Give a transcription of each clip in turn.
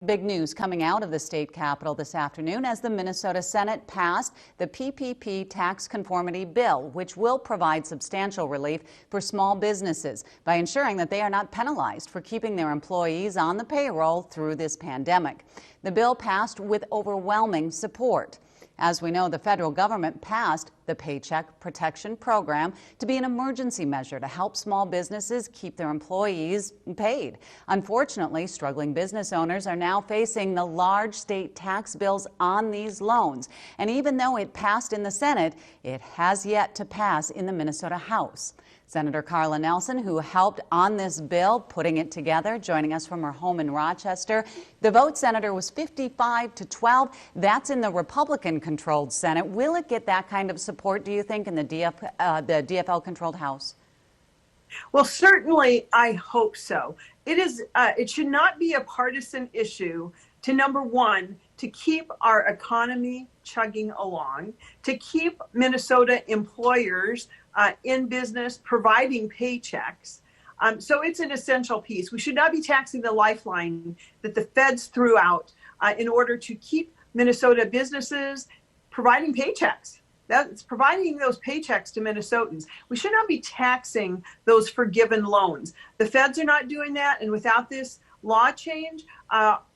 Big news coming out of the state capitol this afternoon as the Minnesota Senate passed the PPP Tax Conformity Bill, which will provide substantial relief for small businesses by ensuring that they are not penalized for keeping their employees on the payroll through this pandemic. The bill passed with overwhelming support. As we know, the federal government passed the Paycheck Protection Program to be an emergency measure to help small businesses keep their employees paid. Unfortunately, struggling business owners are now facing the large state tax bills on these loans. And even though it passed in the Senate, it has yet to pass in the Minnesota House. Senator Carla Nelson, who helped on this bill, putting it together, joining us from her home in Rochester. The vote, Senator, was 55-12. That's in the Republican-controlled Senate. Will it get that kind of support, do you think, in the DFL-controlled House? Well, certainly, I hope so. It should not be a partisan issue to, number one, to keep our economy chugging along, to keep Minnesota employers in business providing paychecks. So it's an essential piece. We should not be taxing the lifeline that the feds threw out in order to keep Minnesota businesses providing paychecks. That's providing those paychecks to Minnesotans. We should not be taxing those forgiven loans. The feds are not doing that, and without this law change,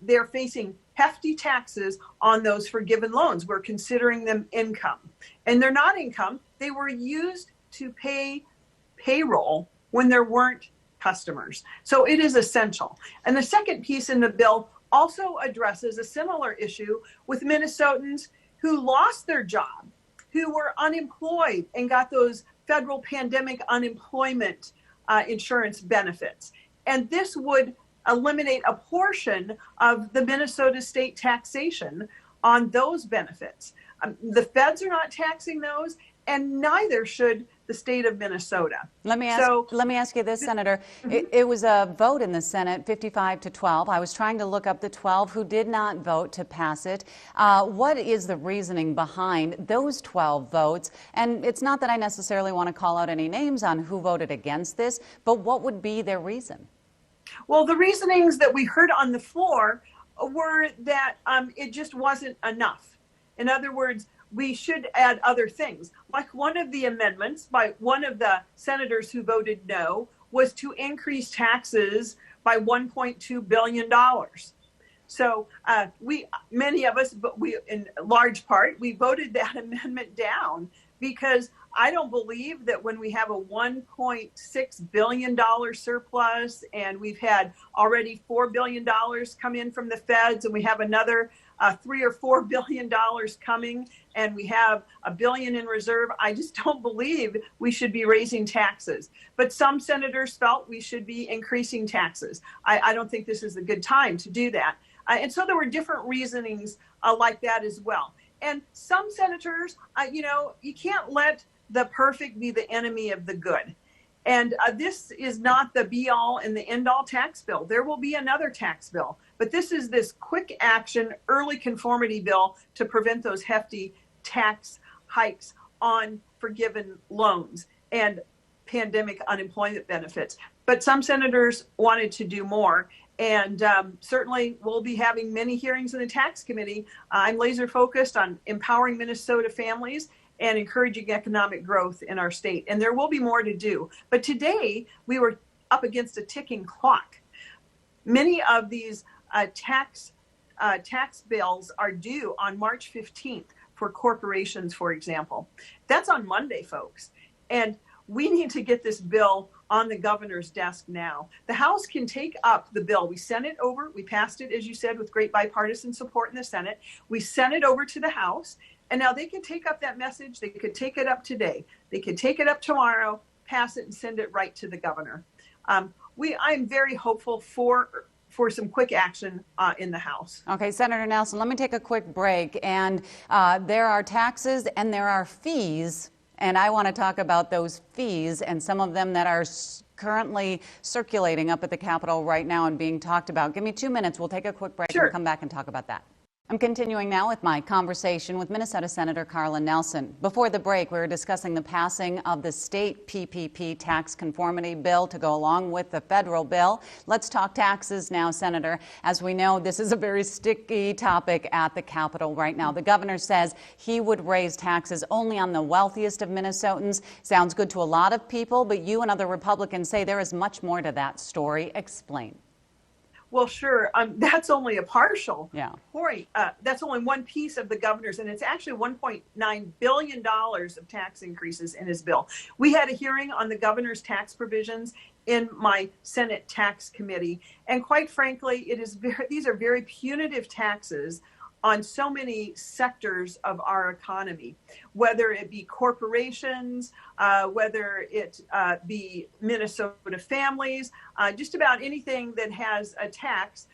they're facing hefty taxes on those forgiven loans. We're considering them income. And they're not income. They were used to pay payroll when there weren't customers. So it is essential. And the second piece in the bill also addresses a similar issue with Minnesotans who lost their job, who were unemployed and got those federal pandemic unemployment insurance benefits. And this would eliminate a portion of the Minnesota state taxation on those benefits. The feds are not taxing those, and neither should the state of Minnesota. Let me ask you this, Senator. It was a vote in the Senate, 55-12. I was trying to look up the 12 who did not vote to pass it. What is the reasoning behind those 12 votes? And it's not that I necessarily want to call out any names on who voted against this, but what would be their reason? Well, the reasonings that we heard on the floor were that it just wasn't enough. In other words, we should add other things. Like one of the amendments by one of the senators who voted no was to increase taxes by $1.2 billion. So many of us, but we, in large part, we voted that amendment down because I don't believe that when we have a $1.6 billion surplus and we've had already $4 billion come in from the feds and we have another $3 or $4 billion coming and we have $1 billion in reserve, I just don't believe we should be raising taxes. But some senators felt we should be increasing taxes. I don't think this is a good time to do that. And so there were different reasonings like that as well. And some senators, you can't let the perfect be the enemy of the good. And this is not the be-all and the end-all tax bill. There will be another tax bill. But this is this quick action, early conformity bill to prevent those hefty tax hikes on forgiven loans and pandemic unemployment benefits. But some senators wanted to do more. And certainly we'll be having many hearings in the tax committee. I'm laser focused on empowering Minnesota families and encouraging economic growth in our state. And there will be more to do. But today we were up against a ticking clock. Many of these tax bills are due on March 15th for corporations, for example. That's on Monday, folks. And we need to get this bill on the governor's desk now. The House can take up the bill. We sent it over. We passed it, as you said, with great bipartisan support in the Senate. We sent it over to the House. And now they can take up that message. They could take it up today. They could take it up tomorrow, pass it, and send it right to the governor. I'm very hopeful for some quick action in the House. Okay, Senator Nelson, let me take a quick break. And there are taxes and there are fees. And I want to talk about those fees and some of them that are currently circulating up at the Capitol right now and being talked about. Give me 2 minutes. We'll take a quick break Sure. and come back and talk about that. I'm continuing now with my conversation with Minnesota Senator Carla Nelson. Before the break, we were discussing the passing of the state PPP Tax Conformity Bill to go along with the federal bill. Let's talk taxes now, Senator. As we know, this is a very sticky topic at the Capitol right now. The governor says he would raise taxes only on the wealthiest of Minnesotans. Sounds good to a lot of people, but you and other Republicans say there is much more to that story. Explain. Well, sure. That's only a partial point. That's only one piece of the governor's, and it's actually $1.9 billion of tax increases in his bill. We had a hearing on the governor's tax provisions in my Senate Tax Committee, and quite frankly, these are very punitive taxes on so many sectors of our economy, whether it be corporations, whether it be Minnesota families, just about anything that has a tax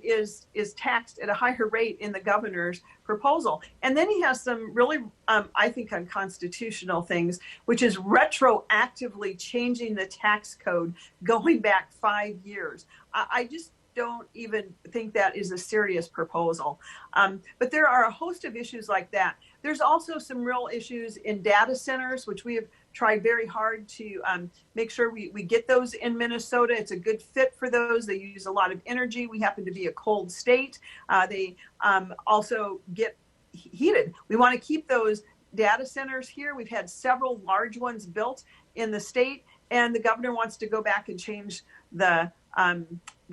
is taxed at a higher rate in the governor's proposal. And then he has some really, I think, unconstitutional things, which is retroactively changing the tax code going back 5 years. I just don't even think that is a serious proposal. But there are a host of issues like that. There's also some real issues in data centers, which we have tried very hard to make sure we get those in Minnesota. It's a good fit for those. They use a lot of energy. We happen to be a cold state. They also get heated. We want to keep those data centers here. We've had several large ones built in the state, and the governor wants to go back and change the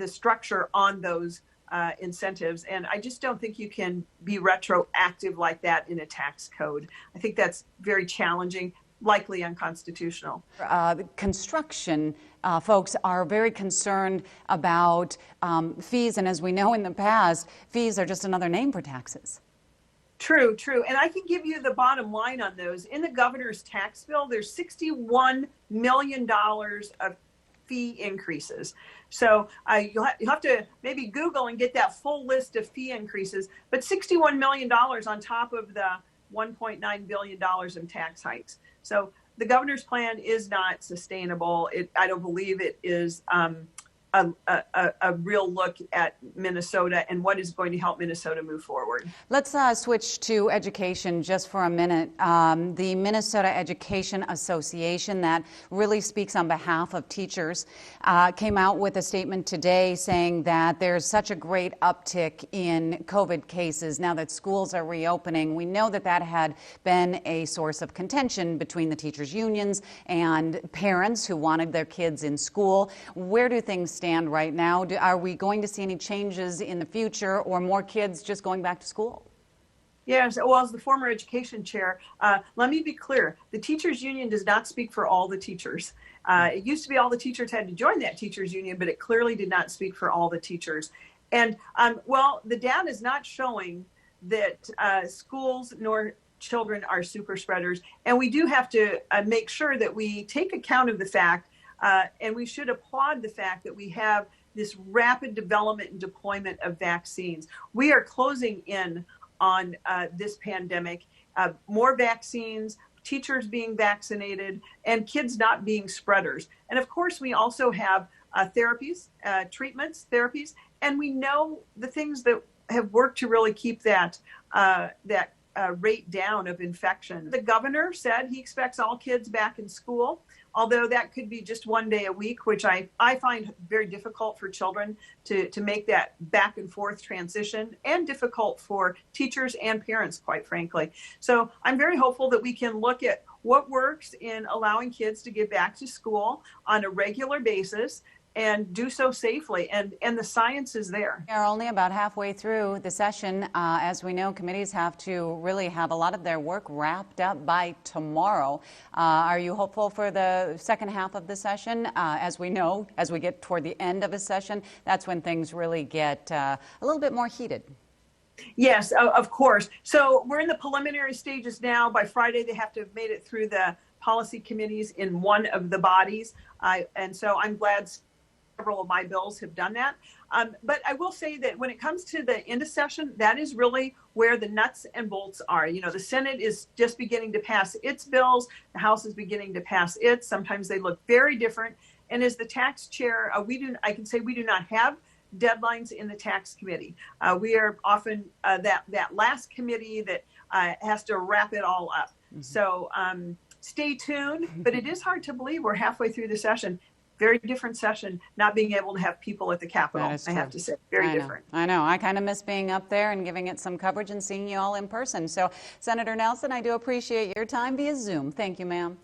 structure on those incentives. And I just don't think you can be retroactive like that in a tax code. I think that's very challenging, likely unconstitutional. Construction folks are very concerned about fees. And as we know in the past, fees are just another name for taxes. True. And I can give you the bottom line on those. In the governor's tax bill, there's $61 million of fee increases. So you'll have to maybe Google and get that full list of fee increases, but $61 million on top of the $1.9 billion in tax hikes. So the governor's plan is not sustainable. I don't believe it is a real look at Minnesota and what is going to help Minnesota move forward. Let's switch to education just for a minute. The Minnesota Education Association, that really speaks on behalf of teachers, came out with a statement today saying that there's such a great uptick in COVID cases now that schools are reopening. We know that that had been a source of contention between the teachers' unions and parents who wanted their kids in school. Where do things stand right now? Are we going to see any changes in the future or more kids just going back to school? Yes, well, as the former education chair, let me be clear. The teachers union does not speak for all the teachers. It used to be all the teachers had to join that teachers union, but it clearly did not speak for all the teachers. And well, the data is not showing that schools nor children are super spreaders. And we do have to make sure that we take account of the fact, and we should applaud the fact that we have this rapid development and deployment of vaccines. We are closing in on this pandemic, more vaccines, teachers being vaccinated, and kids not being spreaders. And of course, we also have therapies, treatments, therapies, and we know the things that have worked to really keep that rate down of infection. The governor said he expects all kids back in school, although that could be just one day a week, which I find very difficult for children to make that back and forth transition, and difficult for teachers and parents, quite frankly. So I'm very hopeful that we can look at what works in allowing kids to get back to school on a regular basis and do so safely, and the science is there. We are only about halfway through the session. As we know, committees have to really have a lot of their work wrapped up by tomorrow. Are you hopeful for the second half of the session? As we know, as we get toward the end of a session, that's when things really get a little bit more heated. Yes, of course. So we're in the preliminary stages now. By Friday, they have to have made it through the policy committees in one of the bodies. And so I'm glad several of my bills have done that. But I will say that when it comes to the end of session, that is really where the nuts and bolts are. You know, the Senate is just beginning to pass its bills. The House is beginning to pass its. Sometimes they look very different. And as the tax chair, I can say we do not have deadlines in the tax committee. We are often that last committee that has to wrap it all up. So stay tuned, but it is hard to believe we're halfway through the session. Very different session, not being able to have people at the Capitol, I have to say. Very different. I know. I kind of miss being up there and giving it some coverage and seeing you all in person. So, Senator Nelson, I do appreciate your time via Zoom. Thank you, ma'am.